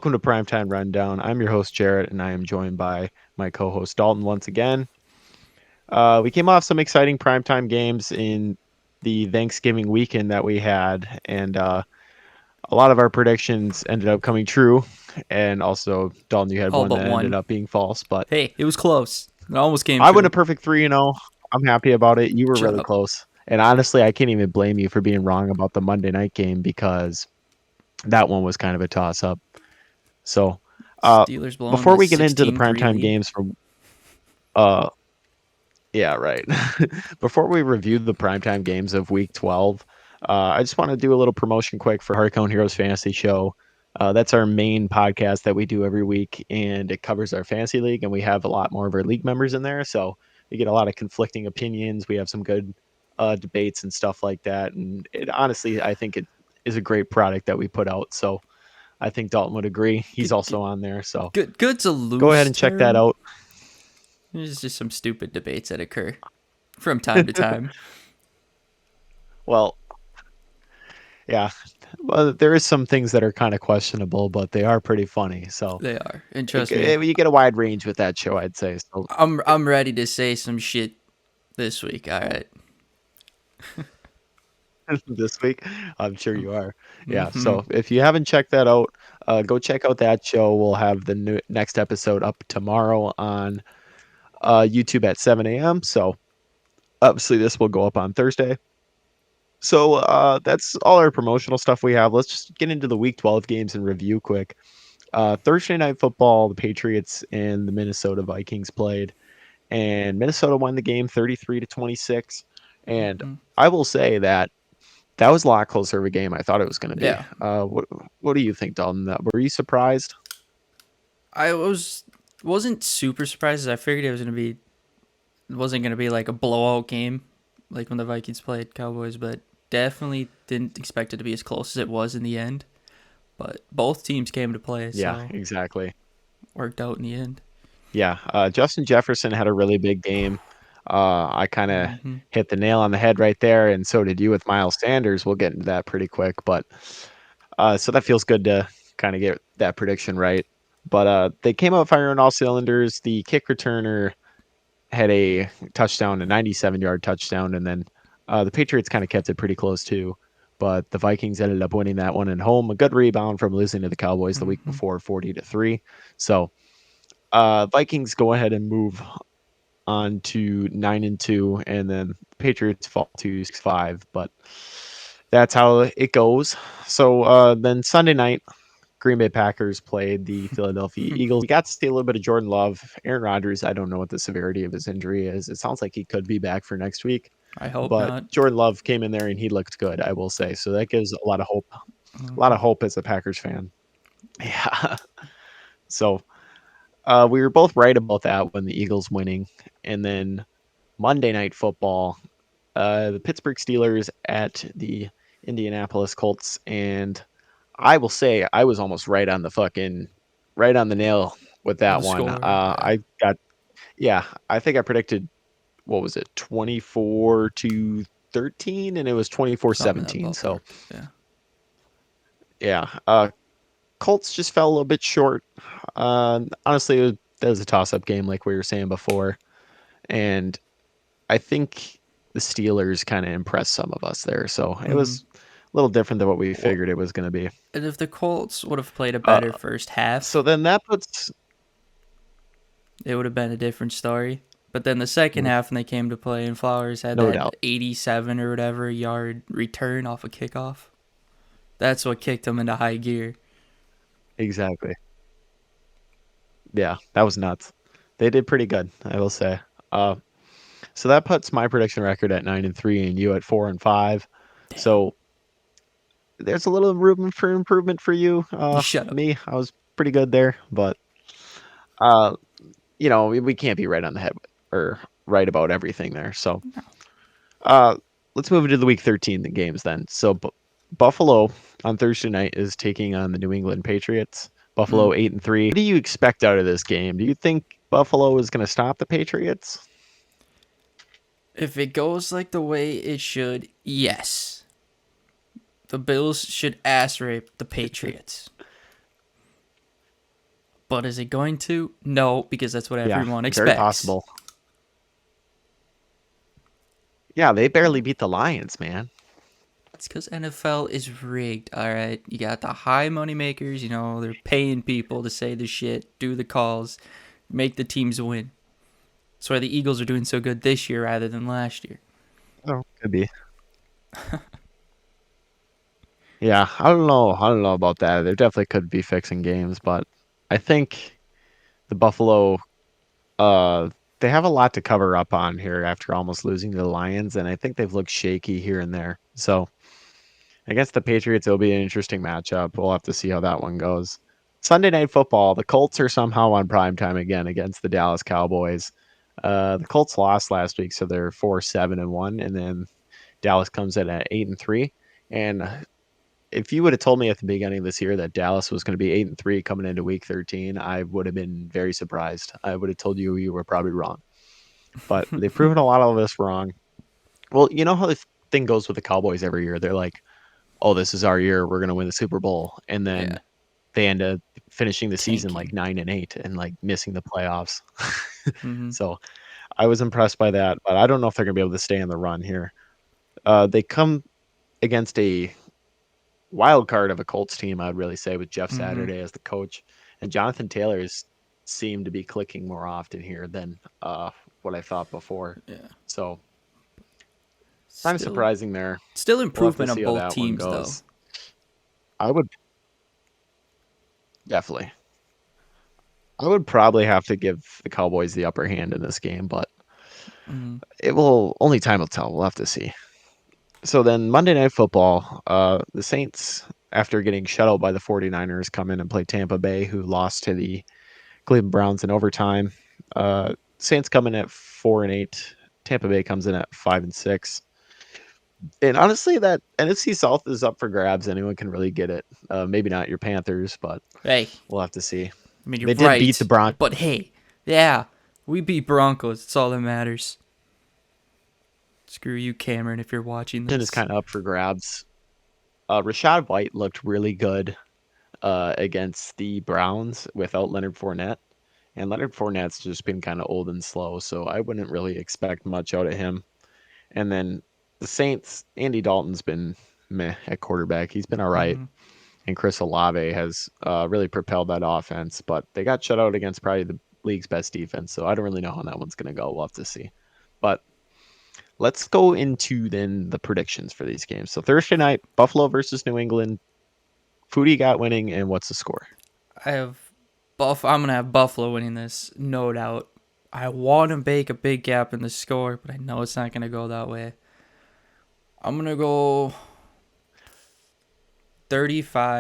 Welcome to Primetime Rundown. I'm your host, Jarrett, and I am joined by my co host, Dalton, once again. We came off some exciting primetime games in the Thanksgiving weekend that we had, and a lot of our predictions ended up coming true. And also, Dalton, you had All one but that ended one. up being false, but Hey, it was close. It almost came I went a true. perfect 3-0. I'm happy about it. You were Shut really up. close. And honestly, I can't even blame you for being wrong about the Monday night game because that one was kind of a toss up. So, uh, Steelers blowing before the we get into the 16-3 primetime lead. games from uh yeah, right. Before we review the primetime games of week 12, I just want to do a little promotion quick for Hardcone Heroes Fantasy Show. That's our main podcast that we do every week, and it covers our fantasy league, and we have a lot more of our league members in there. So we get a lot of conflicting opinions. We have some good debates and stuff like that. And it honestly, I think it is a great product that we put out. So I think Dalton would agree. He's Good, also on there. So good's a go ahead loose and check that term. out. There's just some stupid debates that occur from time to time. Well, yeah. Well, there is some things that are kind of questionable, but they are pretty funny. So They are, and trust me, you get a wide range with that show, I'd say. So I'm ready to say some shit this week. All right. this week, I'm sure you are. Yeah. Mm-hmm. So if you haven't checked that out, go check out that show. We'll have the next episode up tomorrow on YouTube at 7 a.m. So obviously this will go up on Thursday. So that's all our promotional stuff we have. Let's just get into the Week 12 games and review quick. Thursday night football, the Patriots and the Minnesota Vikings played, and Minnesota won the game 33-26. And Mm-hmm. I will say that that was a lot closer of a game I thought it was going to be. Yeah, What do you think, Dalton? Were you surprised? I wasn't super surprised. As I figured it wasn't gonna be like a blowout game, like when the Vikings played Cowboys, but definitely didn't expect it to be as close as it was in the end. But both teams came to play, Yeah, so exactly. worked out in the end. Yeah, Justin Jefferson had a really big game. I kind of Mm-hmm. hit the nail on the head right there, and so did you with Miles Sanders. We'll get into that pretty quick, but so that feels good to kind of get that prediction right. But they came out firing all cylinders. The kick returner had a touchdown, a 97-yard touchdown, and then the Patriots kind of kept it pretty close too. But the Vikings ended up winning that one at home. A good rebound from losing to the Cowboys the week Mm-hmm. before, 40-3. So Vikings go ahead and move on to 9-2, and then Patriots fall to 6-5. But that's how it goes. So then Sunday night, Green Bay Packers played the Philadelphia Eagles. We got to see a little bit of Jordan Love. Aaron Rodgers, I don't know what the severity of his injury is. It sounds like he could be back for next week, I hope but not. Jordan Love came in there and he looked good, I will say. So that gives a lot of hope. A lot Mm-hmm. of hope as a Packers fan. Yeah. So we were both right about that when the Eagles winning. And then Monday Night Football, the Pittsburgh Steelers at the Indianapolis Colts, and I will say I was almost right on the nail with With that the one. score, yeah. I got yeah, I think I predicted what was it, 24-13, and it was Something in that 24-17. So ballpark. Yeah. yeah, Colts just fell a little bit short. Honestly, that was a toss-up game, like we were saying before, and I think the Steelers kind of impressed some of us there. So it Mm-hmm. was a little different than what we Well, figured it was going to be. and if the Colts would have played a Uh, better first so half, then that puts it would have been a different story. But then the second mm, half, when they came to play, and Flowers had no that doubt 87 or whatever yard return off a kickoff, that's what kicked him into high gear. exactly. Yeah, that was nuts. They did pretty good, I will say. Uh, so that puts my prediction record at 9-3 and you at 4-5. Damn. So there's a little room for improvement for you. You shut up. Me, I was pretty good there, but uh, we can't be right on the head or right about everything there. So uh, let's move into the week 13 games then. So Buffalo on Thursday night is taking on the New England Patriots. Mm. Buffalo 8-3. What do you expect out of this game? Do you think Buffalo is going to stop the Patriots? If it goes like the way it should, yes. The Bills should ass rape the Patriots. But is it going to? No, because that's what Yeah, everyone very expects. possible. Yeah, they barely beat the Lions, man. It's because NFL is rigged, all right? You got the high money makers, they're paying people to say the shit, do the calls, make the teams win. That's why the Eagles are doing so good this year rather than last year. Oh, could be. Yeah, I don't know. I don't know about that. They definitely could be fixing games, but I think the Buffalo, uh, they have a lot to cover up on here after almost losing to the Lions, and I think they've looked shaky here and there. So against the Patriots, it'll be an interesting matchup. We'll have to see how that one goes. Sunday Night Football, the Colts are somehow on prime time again against the Dallas Cowboys. The Colts lost last week, so they're 4-7-1, and then Dallas comes in at 8-3. And if you would have told me at the beginning of this year that Dallas was going to be 8-3 coming into Week 13, I would have been very surprised. I would have told you you were probably wrong, but they've proven a lot of us wrong. Well, you know how the thing goes with the Cowboys every year. They're like, "Oh, this is our year. We're going to win the Super Bowl," and Yeah. then they end up finishing the season like Tanking. 9-8 and like missing the playoffs. Mm-hmm. So I was impressed by that, but I don't know if they're going to be able to stay on the run here. They come against a wild card of a Colts team, I would really say, with Jeff Mm-hmm. Saturday as the coach, and Jonathan Taylor's seemed to be clicking more often here than what I thought before. Yeah. So kind of Still, surprising there. still We'll have to improvement on see how both that one teams, though. goes. I would definitely. I would probably have to give the Cowboys the upper hand in this game, but Mm-hmm. it will only time will tell. We'll have to see. So then Monday Night Football, the Saints, after getting shut out by the 49ers, come in and play Tampa Bay, who lost to the Cleveland Browns in overtime. Saints come in at 4-8. Tampa Bay comes in at 5-6. And honestly, that NFC South is up for grabs. Anyone can really get it. Maybe not your Panthers, but Hey, we'll have to see. I mean, you're They did beat the right. Broncos. But hey, yeah, we beat Broncos. It's all that matters. Screw you, Cameron, if you're watching Is this. kind of up for grabs. Rashad White looked really good against the Browns without Leonard Fournette. And Leonard Fournette's just been kind of old and slow, so I wouldn't really expect much out of him. And then the Saints, Andy Dalton's been meh at quarterback. He's been all right. Mm-hmm. And Chris Olave has really propelled that offense, but they got shut out against probably the league's best defense, so I don't really know how that one's going to go. We'll have to see. But let's go into then the predictions for these games. So Thursday night, Buffalo versus New England. Who do you got winning, and what's the score? I have I'm gonna have Buffalo winning this, no doubt. I want to bake a big gap in the score, but I know it's not gonna go that way. I'm gonna go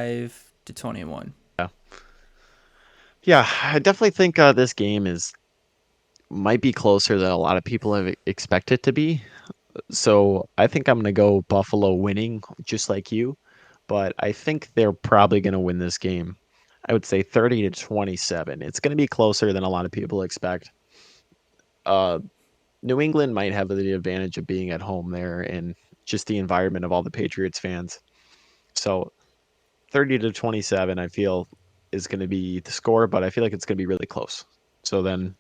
35-21. Yeah, yeah, I definitely think this game is might be closer than a lot of people have expect it to be. So I think I'm going to go Buffalo winning, just like you. But I think they're probably going to win this game. I would say 30-27. It's going to be closer than a lot of people expect. Uh, New England might have the advantage of being at home there and just the environment of all the Patriots fans. So 30-27, I feel, is going to be the score, but I feel like it's going to be really close. So then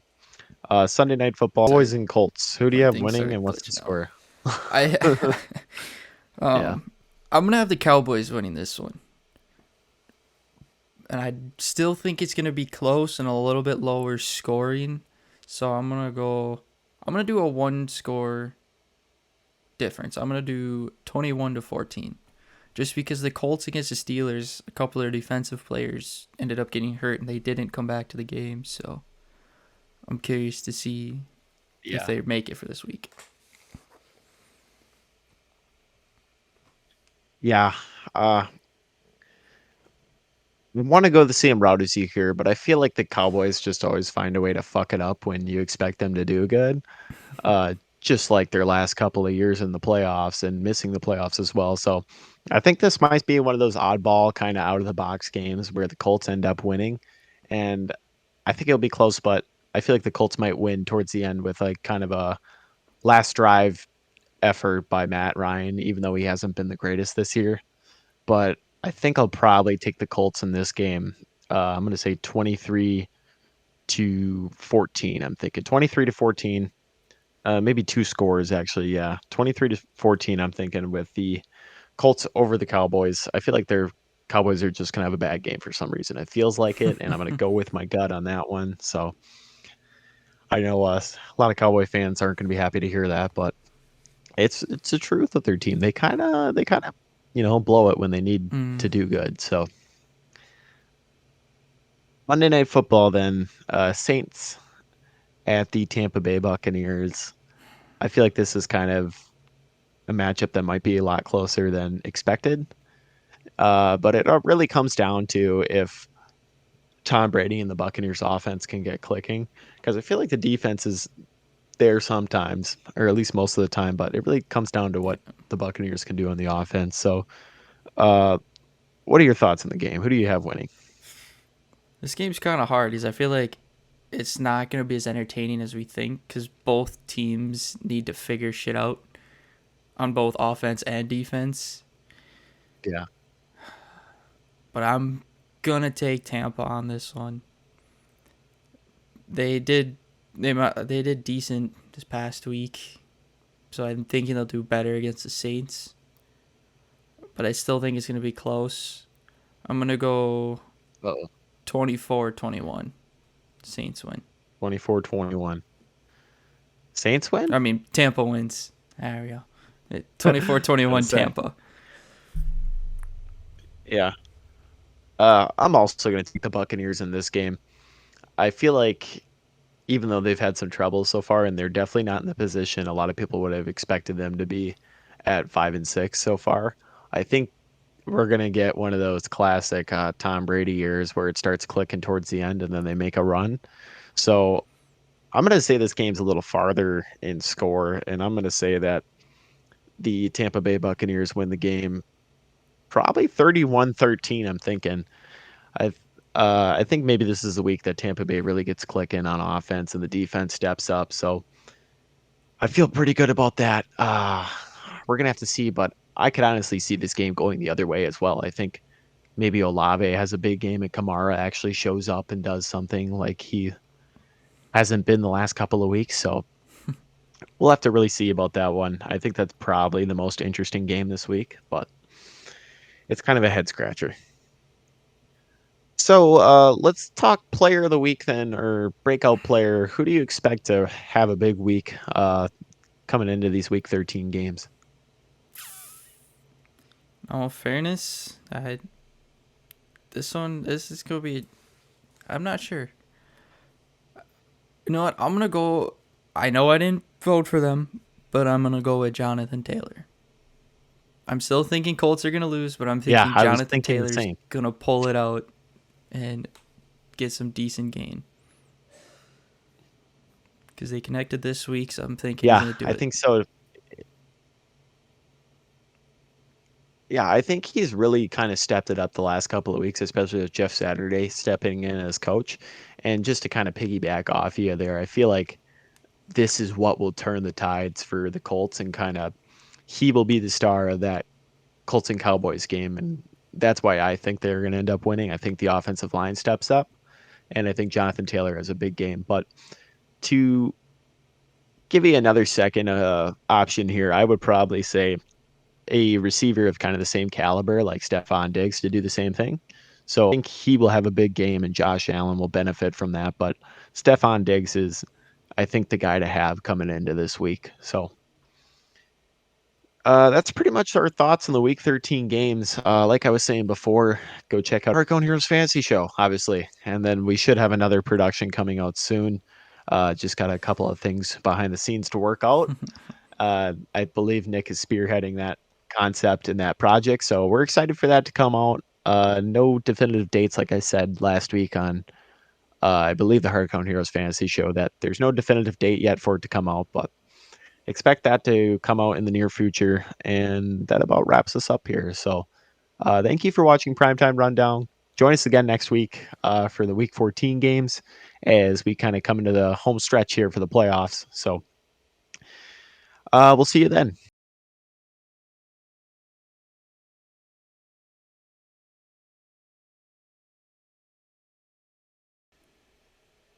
Sunday Night Football, Boys Sorry, and Colts. Who do you my have thing winning started and what's the glitching out. score? I Yeah. I'm gonna have the Cowboys winning this one, and I still think it's gonna be close and a little bit lower scoring. So I'm gonna do a one score difference. I'm gonna do 21-14. Just because the Colts against the Steelers, a couple of their defensive players ended up getting hurt and they didn't come back to the game. So I'm curious to see if Yeah. they make it for this week. Yeah. Uh, I want to go the same route as you here, but I feel like the Cowboys just always find a way to fuck it up when you expect them to do good. Just like their last couple of years in the playoffs and missing the playoffs as well. So I think this might be one of those oddball kind of out of the box games where the Colts end up winning. And I think it'll be close, but I feel like the Colts might win towards the end with like kind of a last drive effort by Matt Ryan, even though he hasn't been the greatest this year. But I think I'll probably take the Colts in this game. I'm going to say 23 to 14. I'm thinking 23 to 14. Maybe two scores actually. Yeah, 23 to 14. I'm thinking with the Colts over the Cowboys. I feel like their Cowboys are just gonna have a bad game for some reason. It feels like it, and I'm gonna go with my gut on that one. So I know a lot of Cowboy fans aren't gonna be happy to hear that, but it's the truth with their team. They kind of blow it when they need to Mm. do good. So Monday Night Football, then Saints at the Tampa Bay Buccaneers. I feel like this is kind of a matchup that might be a lot closer than expected. But it really comes down to if Tom Brady and the Buccaneers offense can get clicking, because I feel like the defense is there sometimes, or at least most of the time, but it really comes down to what the Buccaneers can do on the offense. So, uh, what are your thoughts on the game? Who do you have winning? This game's kind of hard because I feel like it's not going to be as entertaining as we think because both teams need to figure shit out on both offense and defense. Yeah. But I'm going to take Tampa on this one. They did they did decent this past week, so I'm thinking they'll do better against the Saints. But I still think it's going to be close. I'm going to go Uh-oh. 24-21. Saints win. 24-21. Saints win? I mean, Tampa wins. There we go. Gonna 24-21 say. Tampa. Yeah. I'm also going to take the Buccaneers in this game. I feel like even though they've had some trouble so far, and they're definitely not in the position a lot of people would have expected them to be at 5-6 so far. I think we're gonna get one of those classic Tom Brady years where it starts clicking towards the end, and then they make a run. So I'm gonna say this game's a little farther in score, and I'm gonna say that the Tampa Bay Buccaneers win the game probably 31-13. I'm thinking. I I think maybe this is the week that Tampa Bay really gets clicking on offense and the defense steps up. So I feel pretty good about that. We're gonna have to see, but I could honestly see this game going the other way as well. I think maybe Olave has a big game and Kamara actually shows up and does something like he hasn't been the last couple of weeks. So we'll have to really see about that one. I think that's probably the most interesting game this week, but it's kind of a head scratcher. So let's talk player of the week then, or breakout player. Who do you expect to have a big week coming into these week 13 games? All fairness, this is gonna be. I'm not sure. You know what? I'm gonna go. I know I didn't vote for them, but I'm gonna go with Jonathan Taylor. I'm still thinking Colts are gonna lose, but I'm Yeah, thinking I was Jonathan thinking the Taylor's same. gonna pull it out and get some decent gain because they connected this week. So I'm thinking he's Yeah, gonna do I it. think so. Yeah, I think he's really kind of stepped it up the last couple of weeks, especially with Jeff Saturday stepping in as coach. And just to kind of piggyback off you there, I feel like this is what will turn the tides for the Colts and kind of he will be the star of that Colts and Cowboys game. And that's why I think they're going to end up winning. I think the offensive line steps up, and I think Jonathan Taylor has a big game. But to give you another second option here, I would probably say a receiver of kind of the same caliber, like Stephon Diggs, to do the same thing. So I think he will have a big game, and Josh Allen will benefit from that. But Stephon Diggs is, I think, the guy to have coming into this week. So that's pretty much our thoughts on the Week 13 games. Like I was saying before, go check out Arcone Heroes Fantasy Show, obviously, and then we should have another production coming out soon. Just got a couple of things behind the scenes to work out. I believe Nick is spearheading that concept and that project, so we're excited for that to come out. No definitive dates, like I said last week on, I believe the Hardcount Heroes Fantasy Show, that there's no definitive date yet for it to come out, but expect that to come out in the near future. And that about wraps us up here. So thank you for watching Primetime Rundown. Join us again next week for the Week 14 games as we kind of come into the home stretch here for the playoffs. So we'll see you then.